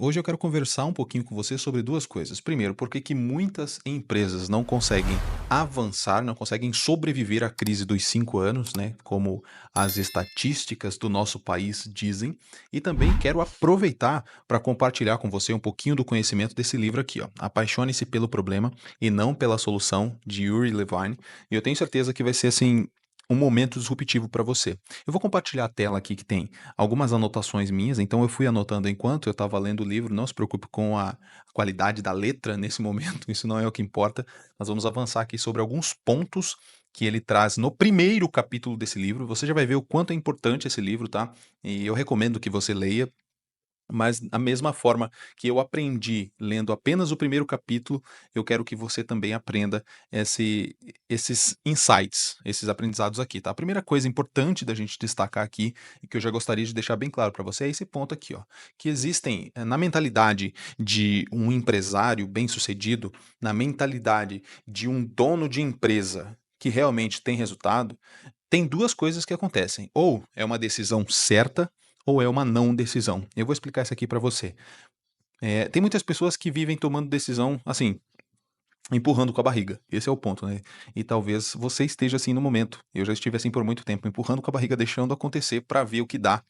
Hoje eu quero conversar um pouquinho com você sobre duas coisas. Primeiro, por que que muitas empresas não conseguem avançar, não conseguem sobreviver à crise dos 5 anos, né, como as estatísticas do nosso país dizem. E também quero aproveitar para compartilhar com você um pouquinho do conhecimento desse livro aqui, ó, Apaixone-se pelo Problema e Não pela Solução, de Yuri Levine. E eu tenho certeza que vai ser, assim, um momento disruptivo para você. Eu vou compartilhar a tela aqui que tem algumas anotações minhas, então eu fui anotando enquanto eu estava lendo o livro. Não se preocupe com a qualidade da letra nesse momento, isso não é o que importa. Nós vamos avançar aqui sobre alguns pontos que ele traz no primeiro capítulo desse livro. Você já vai ver o quanto é importante esse livro, tá? E eu recomendo que você leia. Mas da mesma forma que eu aprendi lendo apenas o primeiro capítulo, eu quero que você também aprenda esse esses insights, esses aprendizados aqui, tá. A primeira coisa importante da gente destacar aqui, e que eu já gostaria de deixar bem claro para você, é esse ponto aqui, ó, que existem, na mentalidade de um empresário bem-sucedido, na mentalidade de um dono de empresa que realmente tem resultado, tem 2 coisas que acontecem: ou é uma decisão certa, ou é uma não decisão. Eu vou explicar isso aqui para você. Tem muitas pessoas que vivem tomando decisão, assim, empurrando com a barriga. Esse é o ponto, né. E talvez você esteja assim no momento. Eu já estive assim por muito tempo, empurrando com a barriga, deixando acontecer para ver o que dá.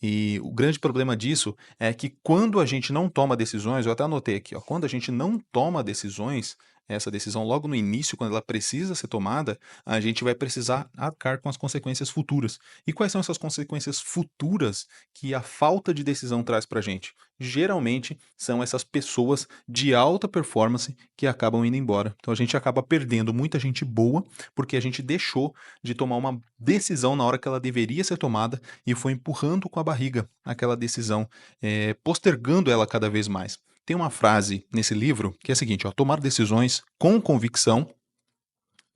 E o grande problema disso é que quando a gente não toma decisões, eu até anotei aqui, ó, quando a gente não toma decisões, essa decisão logo no início, quando ela precisa ser tomada, a gente vai precisar arcar com as consequências futuras. E quais são essas consequências futuras que a falta de decisão traz pra gente? Geralmente são essas pessoas de alta performance que acabam indo embora. Então a gente acaba perdendo muita gente boa porque a gente deixou de tomar uma decisão na hora que ela deveria ser tomada e foi empurrando com a barriga aquela decisão, postergando ela cada vez mais. Tem uma frase nesse livro que é a seguinte, ó: tomar decisões com convicção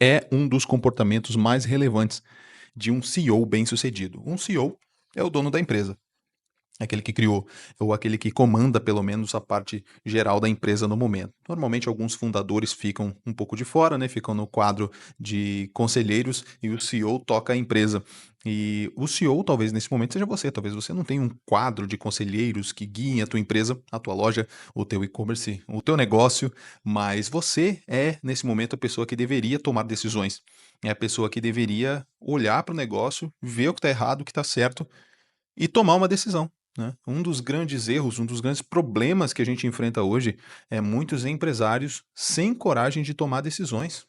é um dos comportamentos mais relevantes de um CEO bem-sucedido. Um CEO é o dono da empresa. Aquele que criou, ou aquele que comanda pelo menos a parte geral da empresa no momento. Normalmente alguns fundadores ficam um pouco de fora, né, ficam no quadro de conselheiros e o CEO toca a empresa. E o CEO talvez nesse momento seja você, talvez você não tenha um quadro de conselheiros que guiem a tua empresa, a tua loja, o teu e-commerce, o teu negócio, mas você é nesse momento a pessoa que deveria tomar decisões. É a pessoa que deveria olhar para o negócio, ver o que está errado, o que está certo e tomar uma decisão, né. Um dos grandes erros, um dos grandes problemas que a gente enfrenta hoje é muitos empresários sem coragem de tomar decisões.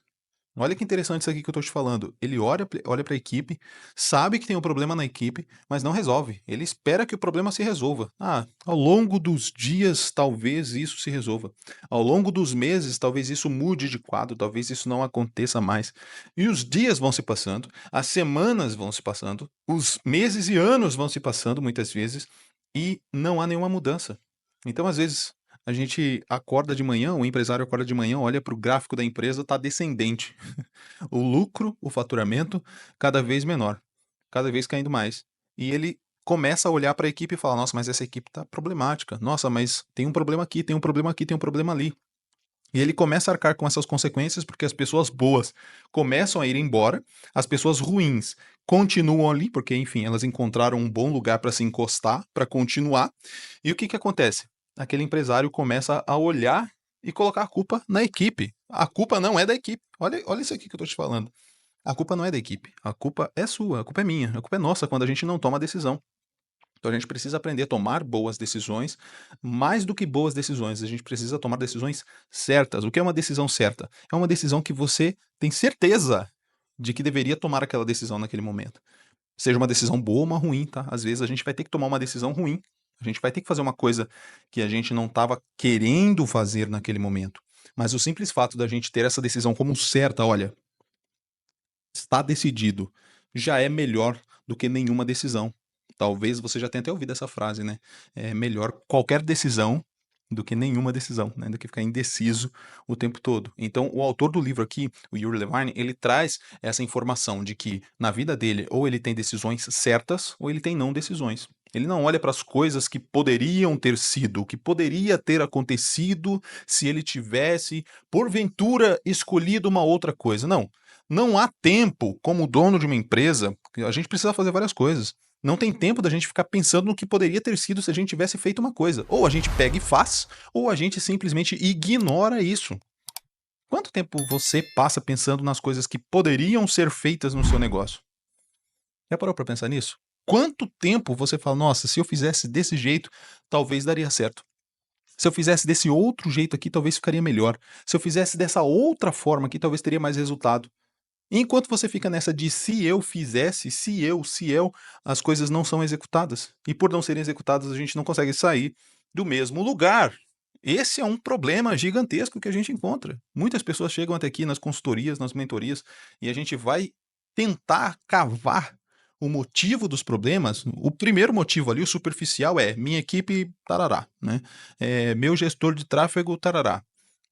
Olha que interessante isso aqui que eu estou te falando. Ele olha para a equipe, sabe que tem um problema na equipe, mas não resolve. Ele espera que o problema se resolva. Ah, ao longo dos dias, talvez isso se resolva. Ao longo dos meses, talvez isso mude de quadro, talvez isso não aconteça mais. E os dias vão se passando, as semanas vão se passando, os meses e anos vão se passando muitas vezes e não há nenhuma mudança. Então, às vezes, a gente acorda de manhã, o empresário acorda de manhã, olha para o gráfico da empresa, está descendente. O lucro, o faturamento, cada vez menor, cada vez caindo mais. E ele começa a olhar para a equipe e fala: "Nossa, mas essa equipe está problemática. Nossa, mas tem um problema aqui, tem um problema aqui, tem um problema ali". E ele começa a arcar com essas consequências, porque as pessoas boas começam a ir embora, as pessoas ruins continuam ali, porque, enfim, elas encontraram um bom lugar para se encostar, para continuar. E o que que acontece? Aquele empresário começa a olhar e colocar a culpa na equipe. A culpa não é da equipe. Olha isso aqui que eu estou te falando. A culpa não é da equipe, a culpa é sua, a culpa é minha, a culpa é nossa quando a gente não toma a decisão. Então a gente precisa aprender a tomar boas decisões, mais do que boas decisões, a gente precisa tomar decisões certas. O que é uma decisão certa? É uma decisão que você tem certeza de que deveria tomar aquela decisão naquele momento. Seja uma decisão boa ou uma ruim, tá? Às vezes a gente vai ter que tomar uma decisão ruim, a gente vai ter que fazer uma coisa que a gente não estava querendo fazer naquele momento. Mas o simples fato da gente ter essa decisão como certa, olha, está decidido, já é melhor do que nenhuma decisão. Talvez você já tenha até ouvido essa frase, né? É melhor qualquer decisão do que nenhuma decisão, né? Do que ficar indeciso o tempo todo. Então, o autor do livro aqui, o Yuri Levine, ele traz essa informação de que na vida dele, ou ele tem decisões certas, ou ele tem não decisões. Ele não olha para as coisas que poderiam ter sido, que poderia ter acontecido se ele tivesse, porventura, escolhido uma outra coisa. Não. Não há tempo, como dono de uma empresa, a gente precisa fazer várias coisas. Não tem tempo da gente ficar pensando no que poderia ter sido se a gente tivesse feito uma coisa. Ou a gente pega e faz, ou a gente simplesmente ignora isso. Quanto tempo você passa pensando nas coisas que poderiam ser feitas no seu negócio? Já parou para pensar nisso? Quanto tempo você fala: "Nossa, se eu fizesse desse jeito, talvez daria certo. Se eu fizesse desse outro jeito aqui, talvez ficaria melhor. Se eu fizesse dessa outra forma aqui, talvez teria mais resultado". E enquanto você fica nessa de "se eu fizesse", se eu", as coisas não são executadas. E por não serem executadas, a gente não consegue sair do mesmo lugar. Esse é um problema gigantesco que a gente encontra. Muitas pessoas chegam até aqui nas consultorias, nas mentorias, e a gente vai tentar cavar o motivo dos problemas. O primeiro motivo ali, o superficial, é minha equipe tarará, né? Meu gestor de tráfego tarará,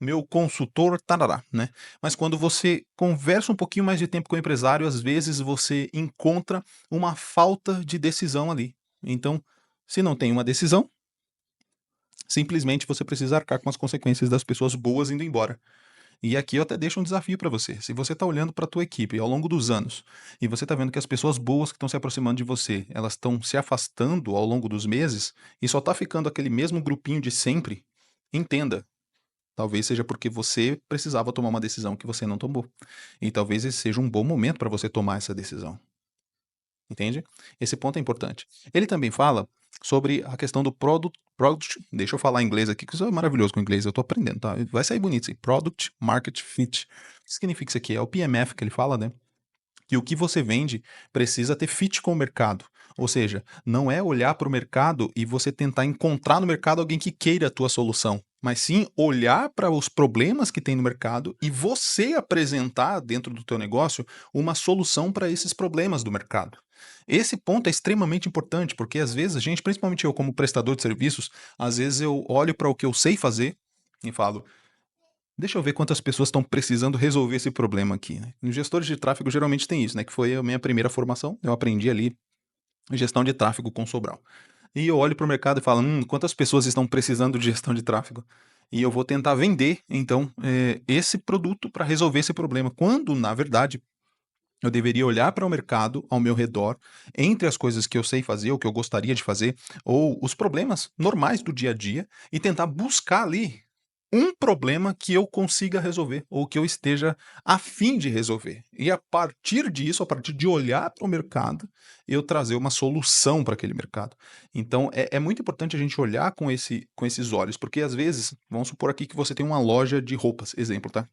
meu consultor tarará, né? Mas quando você conversa um pouquinho mais de tempo com o empresário, às vezes você encontra uma falta de decisão ali. Então, se não tem uma decisão, simplesmente você precisa arcar com as consequências das pessoas boas indo embora. E aqui eu até deixo um desafio para você. Se você está olhando para a tua equipe ao longo dos anos e você está vendo que as pessoas boas que estão se aproximando de você, elas estão se afastando ao longo dos meses e só está ficando aquele mesmo grupinho de sempre, entenda. Talvez seja porque você precisava tomar uma decisão que você não tomou. E talvez esse seja um bom momento para você tomar essa decisão. Entende? Esse ponto é importante. Ele também fala sobre a questão do product, deixa eu falar em inglês aqui, que isso é maravilhoso com o inglês, eu tô aprendendo, tá? Vai sair bonito isso aí. Product Market Fit. O que significa isso aqui? É o PMF que ele fala, né? Que o que você vende precisa ter fit com o mercado. Ou seja, não é olhar para o mercado e você tentar encontrar no mercado alguém que queira a tua solução, mas sim olhar para os problemas que tem no mercado e você apresentar dentro do teu negócio uma solução para esses problemas do mercado. Esse ponto é extremamente importante, porque às vezes a gente, principalmente eu como prestador de serviços, às vezes eu olho para o que eu sei fazer e falo: deixa eu ver quantas pessoas estão precisando resolver esse problema aqui, né? Os gestores de tráfego geralmente tem isso, né? Que foi a minha primeira formação. Eu aprendi ali gestão de tráfego com Sobral. E eu olho para o mercado e falo, quantas pessoas estão precisando de gestão de tráfego? E eu vou tentar vender, então, esse produto para resolver esse problema. Quando, na verdade, eu deveria olhar para o mercado ao meu redor, entre as coisas que eu sei fazer, ou que eu gostaria de fazer, ou os problemas normais do dia a dia, e tentar buscar ali um problema que eu consiga resolver, ou que eu esteja a fim de resolver. E a partir disso, a partir de olhar para o mercado, eu trazer uma solução para aquele mercado. Então, é muito importante a gente olhar com esses olhos, porque às vezes, vamos supor aqui que você tem uma loja de roupas, exemplo, tá?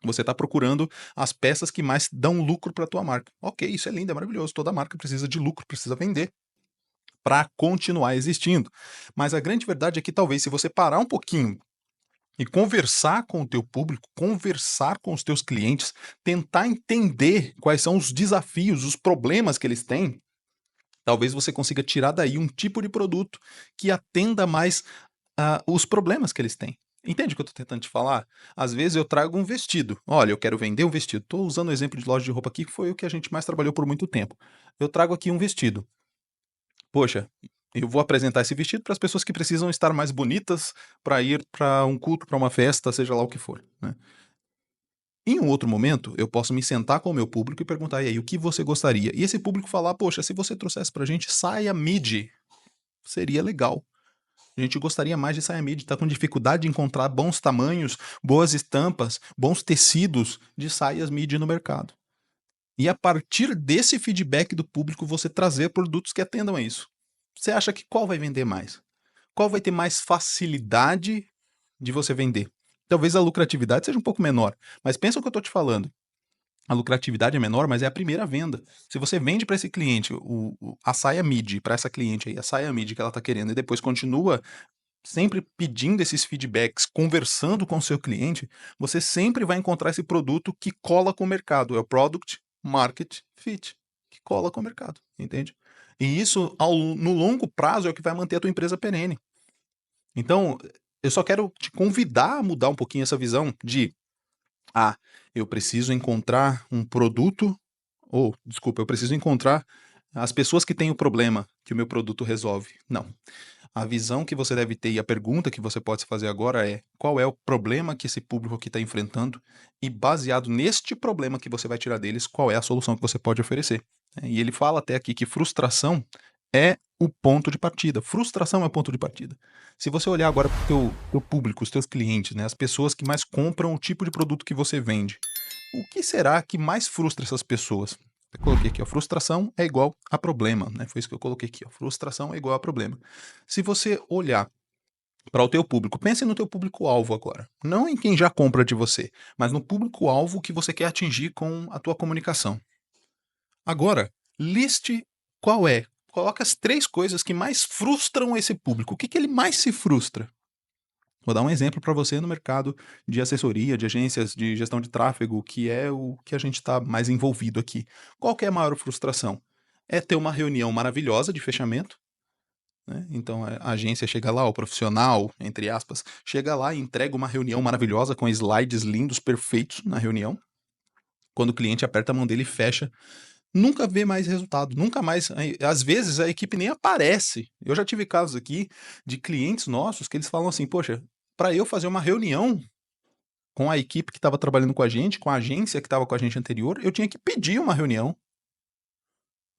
Você está procurando as peças que mais dão lucro para a tua marca. Ok, isso é lindo, é maravilhoso. Toda marca precisa de lucro, precisa vender para continuar existindo. Mas a grande verdade é que talvez se você parar um pouquinho e conversar com o teu público, conversar com os teus clientes, tentar entender quais são os desafios, os problemas que eles têm, talvez você consiga tirar daí um tipo de produto que atenda mais os problemas que eles têm. Entende o que eu estou tentando te falar? Às vezes eu trago um vestido. Olha, eu quero vender um vestido. Estou usando o exemplo de loja de roupa aqui, que foi o que a gente mais trabalhou por muito tempo. Eu trago aqui um vestido. Poxa, eu vou apresentar esse vestido para as pessoas que precisam estar mais bonitas para ir para um culto, para uma festa, seja lá o que for, né? Em um outro momento, eu posso me sentar com o meu público e perguntar: "E aí, o que você gostaria?" E esse público falar: "Poxa, se você trouxesse pra gente saia midi, seria legal. A gente gostaria mais de saia midi, tá com dificuldade de encontrar bons tamanhos, boas estampas, bons tecidos de saias midi no mercado." E a partir desse feedback do público, você trazer produtos que atendam a isso. Você acha que qual vai vender mais? Qual vai ter mais facilidade de você vender? Talvez a lucratividade seja um pouco menor, mas pensa o que eu estou te falando. A lucratividade é menor, mas é a primeira venda. Se você vende para esse cliente a saia midi, para essa cliente aí, a saia midi que ela está querendo, e depois continua sempre pedindo esses feedbacks, conversando com o seu cliente, você sempre vai encontrar esse produto que cola com o mercado. É o Product Market Fit, que cola com o mercado, entende? E isso, no longo prazo, é o que vai manter a tua empresa perene. Então, eu só quero te convidar a mudar um pouquinho essa visão de, ah, eu preciso encontrar um produto, ou, desculpa, eu preciso encontrar as pessoas que têm o problema que o meu produto resolve. Não. A visão que você deve ter e a pergunta que você pode se fazer agora é: qual é o problema que esse público aqui está enfrentando? E baseado neste problema que você vai tirar deles, qual é a solução que você pode oferecer? E ele fala até aqui que frustração é o ponto de partida. Frustração é o ponto de partida. Se você olhar agora para o teu público, os teus clientes, né, as pessoas que mais compram o tipo de produto que você vende, o que será que mais frustra essas pessoas? Eu coloquei aqui, ó, frustração é igual a problema, né? Foi isso que eu coloquei aqui, ó, frustração é igual a problema. Se você olhar para o teu público, pense no teu público-alvo agora. Não em quem já compra de você, mas no público-alvo que você quer atingir com a tua comunicação. Agora, liste qual é. Coloca as 3 coisas que mais frustram esse público. O que que ele mais se frustra? Vou dar um exemplo para você no mercado de assessoria, de agências de gestão de tráfego, que é o que a gente está mais envolvido aqui. Qual que é a maior frustração? É ter uma reunião maravilhosa de fechamento, né? Então a agência chega lá, o profissional, entre aspas, chega lá e entrega uma reunião maravilhosa com slides lindos, perfeitos na reunião. Quando o cliente aperta a mão dele e fecha, nunca vê mais resultado, nunca mais. Às vezes a equipe nem aparece. Eu já tive casos aqui de clientes nossos que eles falam assim: poxa, para eu fazer uma reunião com a equipe que estava trabalhando com a gente, com a agência que estava com a gente anterior, eu tinha que pedir uma reunião.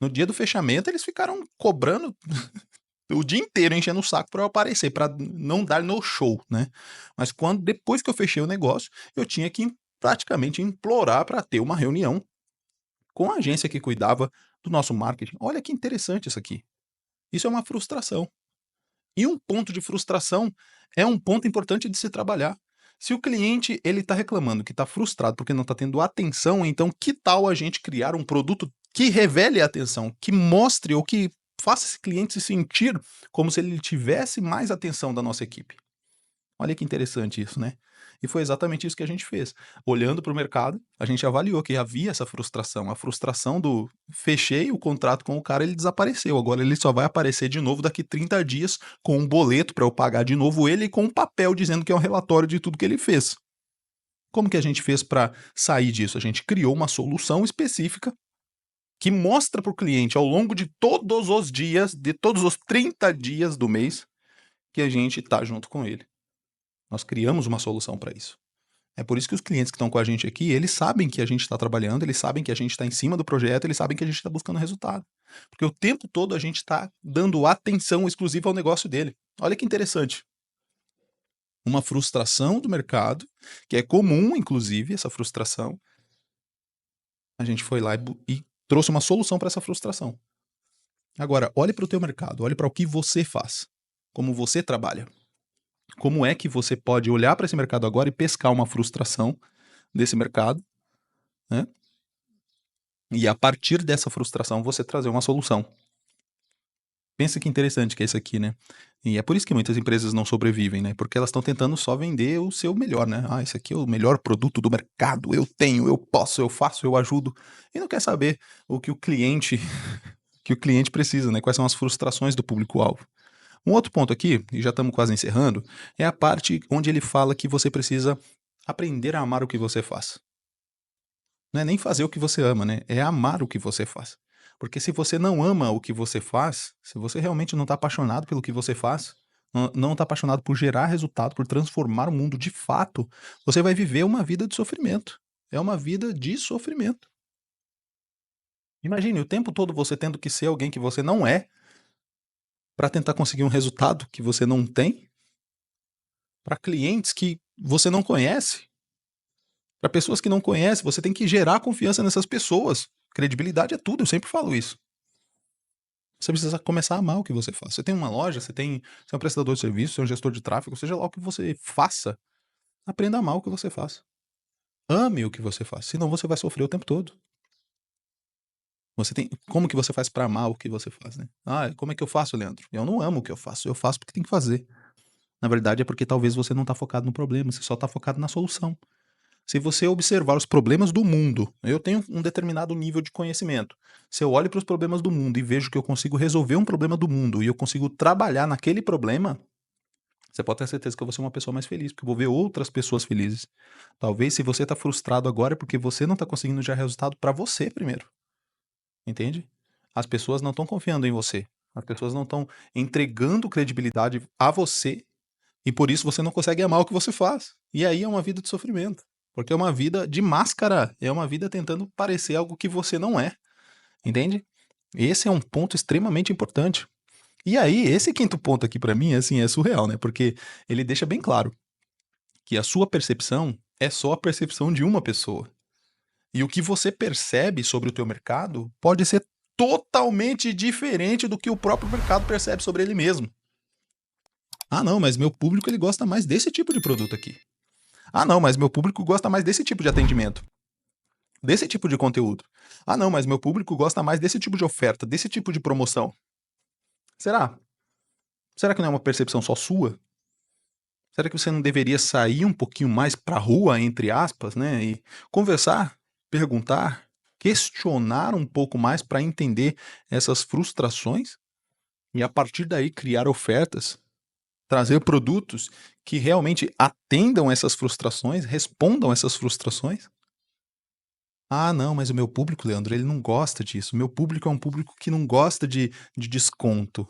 No dia do fechamento, eles ficaram cobrando o dia inteiro, enchendo o saco para eu aparecer, para não dar no show, né? Mas depois que eu fechei o negócio, eu tinha que praticamente implorar para ter uma reunião com a agência que cuidava do nosso marketing. Olha que interessante isso aqui. Isso é uma frustração. E um ponto de frustração é um ponto importante de se trabalhar. Se o cliente ele está reclamando que está frustrado porque não está tendo atenção, então que tal a gente criar um produto que revele a atenção, que mostre ou que faça esse cliente se sentir como se ele tivesse mais atenção da nossa equipe? Olha que interessante isso, né? E foi exatamente isso que a gente fez. Olhando para o mercado, a gente avaliou que havia essa frustração. A frustração do fechei o contrato com o cara, ele desapareceu. Agora ele só vai aparecer de novo daqui 30 dias com um boleto para eu pagar de novo ele e com um papel dizendo que é um relatório de tudo que ele fez. Como que a gente fez para sair disso? A gente criou uma solução específica que mostra para o cliente ao longo de todos os dias, de todos os 30 dias do mês, que a gente está junto com ele. Nós criamos uma solução para isso. É por isso que os clientes que estão com a gente aqui, eles sabem que a gente está trabalhando, eles sabem que a gente está em cima do projeto, eles sabem que a gente está buscando resultado. Porque o tempo todo a gente está dando atenção exclusiva ao negócio dele. Olha que interessante. Uma frustração do mercado, que é comum, inclusive, essa frustração. A gente foi lá e trouxe uma solução para essa frustração. Agora, olhe para o teu mercado, olhe para o que você faz, como você trabalha. Como é que você pode olhar para esse mercado agora e pescar uma frustração desse mercado, né? E a partir dessa frustração você trazer uma solução. Pensa que interessante que é isso aqui, né? E é por isso que muitas empresas não sobrevivem, né? Porque elas estão tentando só vender o seu melhor, né? Ah, esse aqui é o melhor produto do mercado, eu tenho, eu posso, eu faço, eu ajudo. E não quer saber o que o cliente, que o cliente precisa, né? Quais são as frustrações do público-alvo. Um outro ponto aqui, e já estamos quase encerrando, é a parte onde ele fala que você precisa aprender a amar o que você faz. Não é nem fazer o que você ama, né? É amar o que você faz. Porque se você não ama o que você faz, se você realmente não está apaixonado pelo que você faz, não está apaixonado por gerar resultado, por transformar o mundo de fato, você vai viver uma vida de sofrimento. É uma vida de sofrimento. Imagine o tempo todo você tendo que ser alguém que você não é para tentar conseguir um resultado que você não tem, para clientes que você não conhece, para pessoas que não conhecem, você tem que gerar confiança nessas pessoas. Credibilidade é tudo, eu sempre falo isso. Você precisa começar a amar o que você faz. Você tem uma loja, você é um prestador de serviço, você é um gestor de tráfego, seja lá o que você faça, aprenda a amar o que você faz. Ame o que você faz, senão você vai sofrer o tempo todo. Como que você faz para amar o que você faz, né? Ah, como é que eu faço, Leandro? Eu não amo o que eu faço porque tem que fazer. Na verdade é porque talvez você não está focado no problema, você só está focado na solução. Se você observar os problemas do mundo, eu tenho um determinado nível de conhecimento. Se eu olho para os problemas do mundo e vejo que eu consigo resolver um problema do mundo e eu consigo trabalhar naquele problema, você pode ter certeza que eu vou ser uma pessoa mais feliz, porque eu vou ver outras pessoas felizes. Talvez se você está frustrado agora é porque você não está conseguindo gerar resultado para você primeiro. Entende? As pessoas não estão confiando em você. As pessoas não estão entregando credibilidade a você e por isso você não consegue amar o que você faz. E aí é uma vida de sofrimento, porque é uma vida de máscara, é uma vida tentando parecer algo que você não é, entende? Esse é um ponto extremamente importante. E aí, esse quinto ponto aqui pra mim, assim, é surreal, né? Porque ele deixa bem claro que a sua percepção é só a percepção de uma pessoa. E o que você percebe sobre o teu mercado pode ser totalmente diferente do que o próprio mercado percebe sobre ele mesmo. Ah, não, mas meu público ele gosta mais desse tipo de produto aqui. Ah, não, mas meu público gosta mais desse tipo de atendimento, desse tipo de conteúdo. Ah, não, mas meu público gosta mais desse tipo de oferta, desse tipo de promoção. Será? Será que não é uma percepção só sua? Será que você não deveria sair um pouquinho mais para a rua, entre aspas, né, e conversar, perguntar, questionar um pouco mais para entender essas frustrações e a partir daí criar ofertas, trazer produtos que realmente atendam essas frustrações, respondam essas frustrações? Ah, não, mas o meu público, Leandro, ele não gosta disso. O meu público é um público que não gosta de desconto.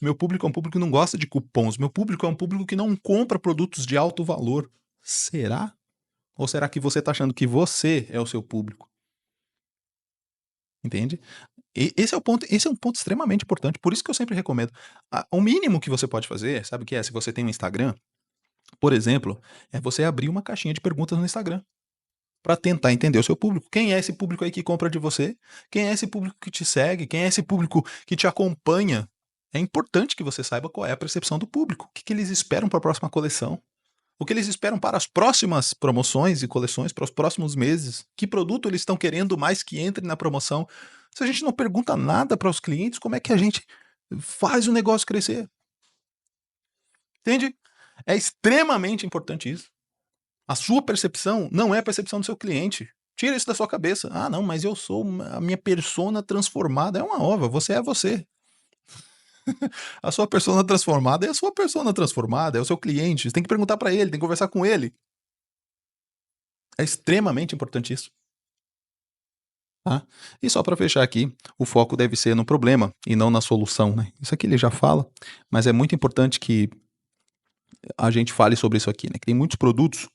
Meu público é um público que não gosta de cupons. Meu público é um público que não compra produtos de alto valor. Será? Ou será que você está achando que você é o seu público? Entende? Esse é um ponto extremamente importante. Por isso que eu sempre recomendo. O mínimo que você pode fazer, sabe o que é? Se você tem um Instagram, por exemplo, é você abrir uma caixinha de perguntas no Instagram para tentar entender o seu público. Quem é esse público aí que compra de você? Quem é esse público que te segue? Quem é esse público que te acompanha? É importante que você saiba qual é a percepção do público. O que eles esperam para a próxima coleção? O que eles esperam para as próximas promoções e coleções, para os próximos meses? Que produto eles estão querendo mais que entre na promoção? Se a gente não pergunta nada para os clientes, como é que a gente faz o negócio crescer? Entende? É extremamente importante isso. A sua percepção não é a percepção do seu cliente. Tira isso da sua cabeça. Ah, não, mas eu sou a minha persona transformada. É uma ova, você é você. A sua persona transformada é a sua persona transformada, é o seu cliente. Você tem que perguntar para ele, tem que conversar com ele. É extremamente importante isso. Tá? E só para fechar aqui, o foco deve ser no problema e não na solução, né? Isso aqui ele já fala, mas é muito importante que a gente fale sobre isso aqui, né? Que tem muitos produtos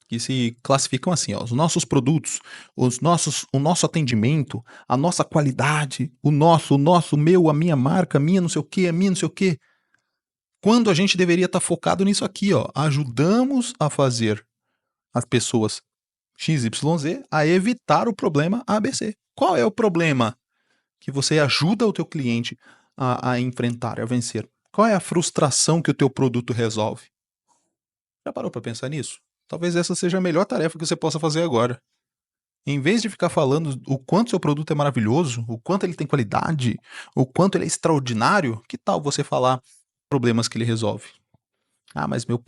que se classificam assim, ó, os nossos produtos, o nosso atendimento, a nossa qualidade, o meu, a minha marca, a minha não sei o que, a minha não sei o que. Quando a gente deveria estar focado nisso aqui, ó, ajudamos a fazer as pessoas XYZ a evitar o problema ABC. Qual é o problema que você ajuda o teu cliente a enfrentar, a vencer? Qual é a frustração que o teu produto resolve? Já parou para pensar nisso? Talvez essa seja a melhor tarefa que você possa fazer agora. Em vez de ficar falando o quanto seu produto é maravilhoso, o quanto ele tem qualidade, o quanto ele é extraordinário, que tal você falar problemas que ele resolve? Ah, mas meu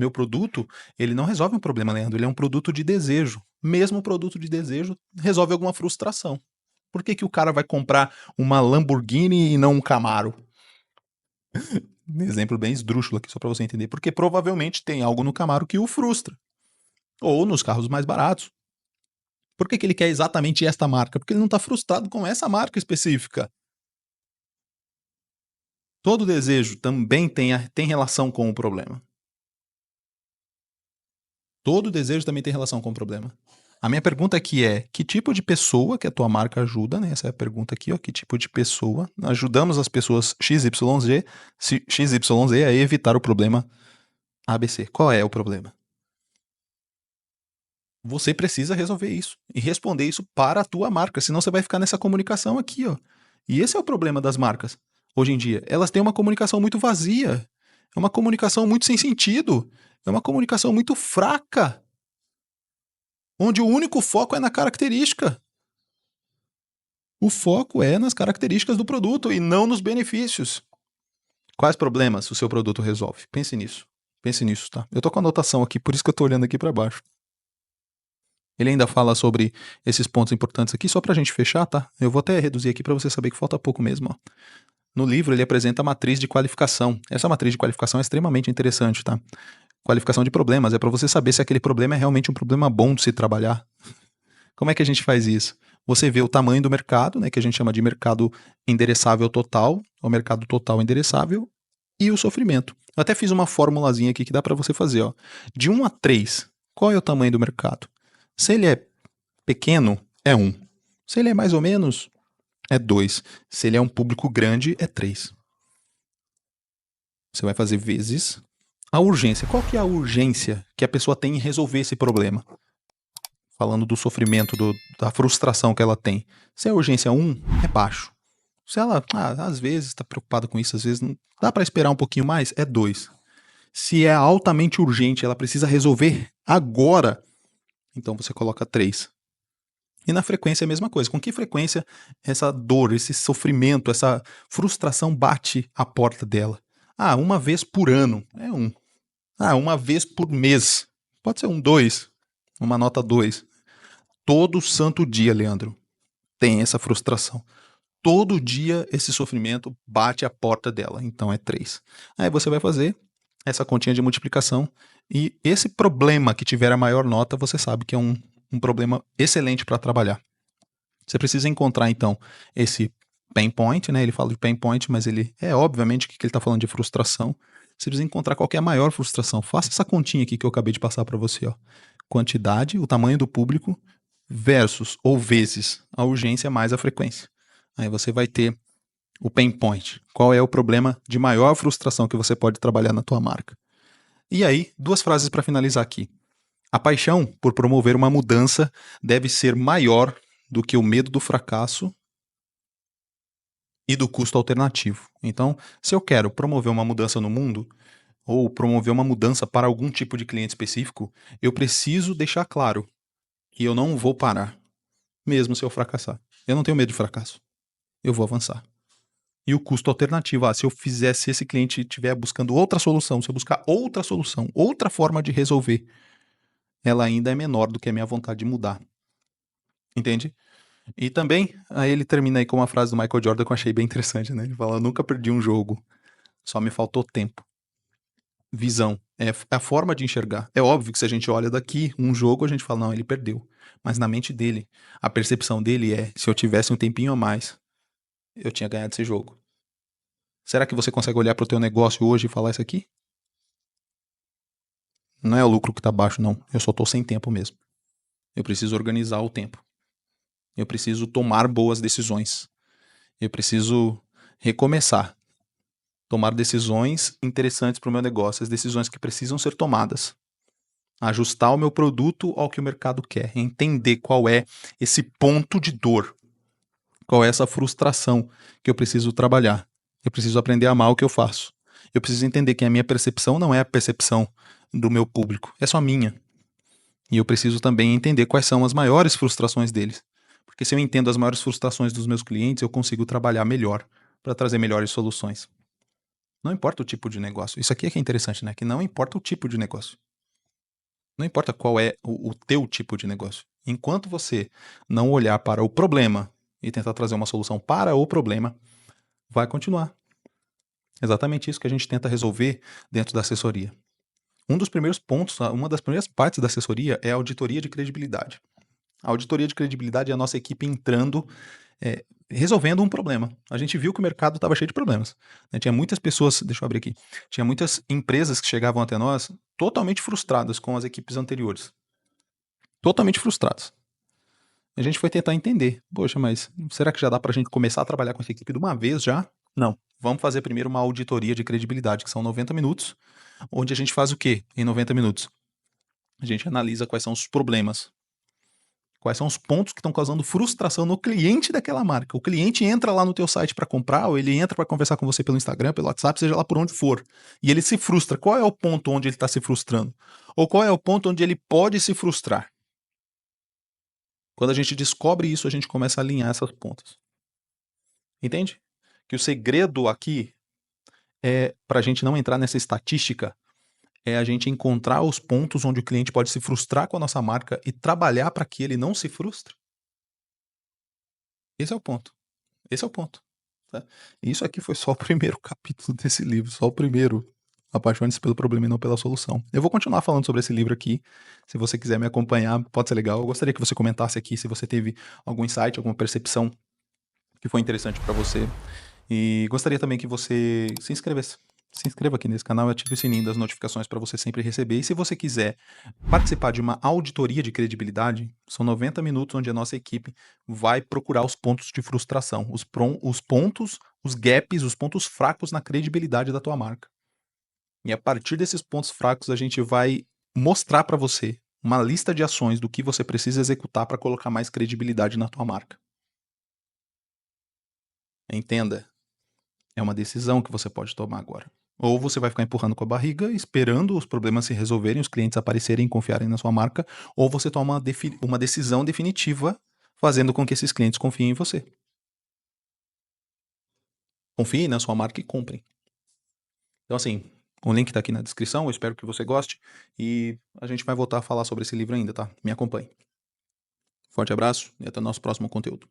produto, ele não resolve um problema, Leandro, ele é um produto de desejo. Mesmo o produto de desejo resolve alguma frustração. Por que que o cara vai comprar uma Lamborghini e não um Camaro? Um exemplo bem esdrúxulo aqui, só para você entender. Porque provavelmente tem algo no Camaro que o frustra. Ou nos carros mais baratos. Por que que ele quer exatamente esta marca? Porque ele não está frustrado com essa marca específica. Todo desejo também tem relação com o problema. Todo desejo também tem relação com o problema. A minha pergunta aqui é: que tipo de pessoa que a tua marca ajuda, né? Essa é a pergunta aqui, ó. Que tipo de pessoa ajudamos as pessoas XYZ a evitar o problema ABC? Qual é o problema? Você precisa resolver isso e responder isso para a tua marca, senão você vai ficar nessa comunicação aqui, ó. E esse é o problema das marcas. Hoje em dia, elas têm uma comunicação muito vazia, é uma comunicação muito sem sentido, é uma comunicação muito fraca, onde o único foco é na característica. O foco é nas características do produto e não nos benefícios. Quais problemas o seu produto resolve? Pense nisso. Pense nisso, tá? Eu tô com a anotação aqui, por isso que eu tô olhando aqui para baixo. Ele ainda fala sobre esses pontos importantes aqui, só pra gente fechar, tá? Eu vou até reduzir aqui para você saber que falta pouco mesmo, ó. No livro, ele apresenta a matriz de qualificação. Essa matriz de qualificação é extremamente interessante, tá? Qualificação de problemas é para você saber se aquele problema é realmente um problema bom de se trabalhar. Como é que a gente faz isso? você vê o tamanho do mercado, né, que a gente chama de mercado endereçável total, ou mercado total endereçável, e o sofrimento. Eu até fiz uma formulazinha aqui que dá para você fazer. Ó. De 1 a 3, qual é o tamanho do mercado? Se ele é pequeno, é 1. Se ele é mais ou menos, é 2. Se ele é um público grande, é 3. Você vai fazer vezes a urgência. Qual que é a urgência que a pessoa tem em resolver esse problema? Falando do sofrimento, da frustração que ela tem. Se a urgência 1, é baixo. Se ela, às vezes, está preocupada com isso, às vezes não dá para esperar um pouquinho mais, é 2. Se é altamente urgente, ela precisa resolver agora, então você coloca 3. E na frequência é a mesma coisa. Com que frequência essa dor, esse sofrimento, essa frustração bate à porta dela? Uma vez por ano, é 1. Uma vez por mês, pode ser 2, uma nota 2. Todo santo dia, Leandro, tem essa frustração. Todo dia esse sofrimento bate à porta dela, então é 3. Aí você vai fazer essa continha de multiplicação e esse problema que tiver a maior nota, você sabe que é um problema excelente para trabalhar. Você precisa encontrar, então, esse pain point, né? Ele fala de pain point, mas ele obviamente, que ele está falando de frustração. Você precisa encontrar qual que é a maior frustração. Faça essa continha aqui que eu acabei de passar para você. Ó. Quantidade, o tamanho do público, versus ou vezes a urgência mais a frequência. Aí você vai ter o pain point. Qual é o problema de maior frustração que você pode trabalhar na tua marca? E aí, 2 frases para finalizar aqui. A paixão por promover uma mudança deve ser maior do que o medo do fracasso e do custo alternativo. Então, se eu quero promover uma mudança no mundo, ou promover uma mudança para algum tipo de cliente específico, eu preciso deixar claro que eu não vou parar, mesmo se eu fracassar. Eu não tenho medo de fracasso. Eu vou avançar. E o custo alternativo, se eu se esse cliente estiver buscando outra solução, se eu buscar outra solução, outra forma de resolver, ela ainda é menor do que a minha vontade de mudar. Entende? E também, aí ele termina aí com uma frase do Michael Jordan que eu achei bem interessante, né? Ele fala, eu nunca perdi um jogo, só me faltou tempo. Visão, é a forma de enxergar. É óbvio que se a gente olha daqui um jogo, a gente fala, não, ele perdeu. Mas na mente dele, a percepção dele é, se eu tivesse um tempinho a mais, eu tinha ganhado esse jogo. Será que você consegue olhar para o teu negócio hoje e falar isso aqui? Não é o lucro que está baixo, não. Eu só estou sem tempo mesmo. Eu preciso organizar o tempo. Eu preciso tomar boas decisões. Eu preciso recomeçar. Tomar decisões interessantes para o meu negócio, as decisões que precisam ser tomadas. Ajustar o meu produto ao que o mercado quer. Entender qual é esse ponto de dor. Qual é essa frustração que eu preciso trabalhar. Eu preciso aprender a amar o que eu faço. Eu preciso entender que a minha percepção não é a percepção do meu público. É só minha. E eu preciso também entender quais são as maiores frustrações deles. Porque se eu entendo as maiores frustrações dos meus clientes, eu consigo trabalhar melhor para trazer melhores soluções. Não importa o tipo de negócio. Isso aqui é que é interessante, né? Que não importa o tipo de negócio. Não importa qual é o teu tipo de negócio. Enquanto você não olhar para o problema e tentar trazer uma solução para o problema, vai continuar. Exatamente isso que a gente tenta resolver dentro da assessoria. Um dos primeiros pontos, uma das primeiras partes da assessoria é a auditoria de credibilidade. A auditoria de credibilidade é a nossa equipe entrando, resolvendo um problema. A gente viu que o mercado estava cheio de problemas. Né? Tinha muitas pessoas, deixa eu abrir aqui, tinha muitas empresas que chegavam até nós totalmente frustradas com as equipes anteriores. Totalmente frustradas. A gente foi tentar entender. Poxa, mas será que já dá para a gente começar a trabalhar com essa equipe de uma vez já? Não. Vamos fazer primeiro uma auditoria de credibilidade, que são 90 minutos, onde a gente faz o quê em 90 minutos? A gente analisa quais são os problemas. Quais são os pontos que estão causando frustração no cliente daquela marca. O cliente entra lá no teu site para comprar, ou ele entra para conversar com você pelo Instagram, pelo WhatsApp, seja lá por onde for. E ele se frustra. Qual é o ponto onde ele está se frustrando? Ou qual é o ponto onde ele pode se frustrar? Quando a gente descobre isso, a gente começa a alinhar essas pontas. Entende? Que o segredo aqui é, para a gente não entrar nessa estatística, é a gente encontrar os pontos onde o cliente pode se frustrar com a nossa marca e trabalhar para que ele não se frustre. Esse é o ponto. Esse é o ponto. Tá? Isso aqui foi só o primeiro capítulo desse livro, só o primeiro. Apaixone-se pelo problema e não pela solução. Eu vou continuar falando sobre esse livro aqui. Se você quiser me acompanhar, pode ser legal. Eu gostaria que você comentasse aqui se você teve algum insight, alguma percepção que foi interessante para você. E gostaria também que você se inscrevesse. Se inscreva aqui nesse canal e ative o sininho das notificações para você sempre receber. E se você quiser participar de uma auditoria de credibilidade, são 90 minutos onde a nossa equipe vai procurar os pontos de frustração, os pontos, os gaps, os pontos fracos na credibilidade da tua marca. E a partir desses pontos fracos, a gente vai mostrar para você uma lista de ações do que você precisa executar para colocar mais credibilidade na tua marca. Entenda, é uma decisão que você pode tomar agora. Ou você vai ficar empurrando com a barriga, esperando os problemas se resolverem, os clientes aparecerem e confiarem na sua marca, ou você toma uma decisão definitiva, fazendo com que esses clientes confiem em você. Confiem na sua marca e comprem. Então, assim, o link tá aqui na descrição, eu espero que você goste, e a gente vai voltar a falar sobre esse livro ainda, tá? Me acompanhe. Forte abraço e até o nosso próximo conteúdo.